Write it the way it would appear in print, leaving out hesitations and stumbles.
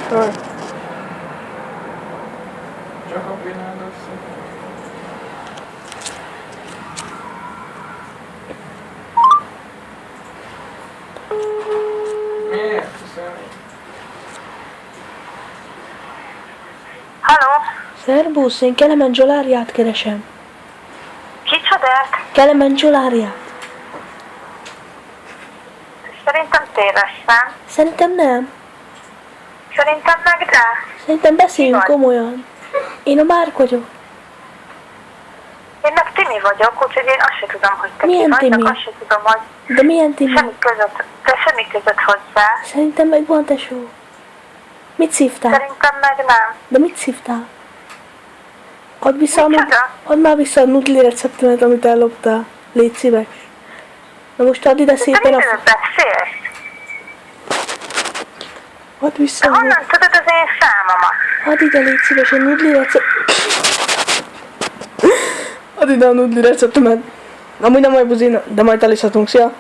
Hol? Csak a pillanatban. Miért? Köszönöm. Halló? Szerbusz, én Kelemen Zsoláriát keresem. Kicsodát? Kelemen Zsoláriát. Szerintem téveszem. Szerintem nem. Szerintem meg de. Szerintem beszéljünk Mi vagy? komolyan. Én a Márk vagyok. Én meg Timi vagyok, úgyhogy én azt se tudom, hogy te Milyen ki vagy, Timi? meg azt se tudom, hogy De milyen Timi? semmi között hozzá. Szerintem meg van, tesó. Mit szívtál? Szerintem meg nem. De mit szívtál? Add vissza Micsoda? add már vissza a nudli receptemet, amit elloptál. Légy szíves. Na most add ide De te szépen miről beszélsz? Add vissza. Te honnan tudod az én számomat? Add ide, légy szíves, a nudli receptemet. Add ide a nudli receptemet. Amúgy nem vagy buzina, de majd eliszatunk, szia.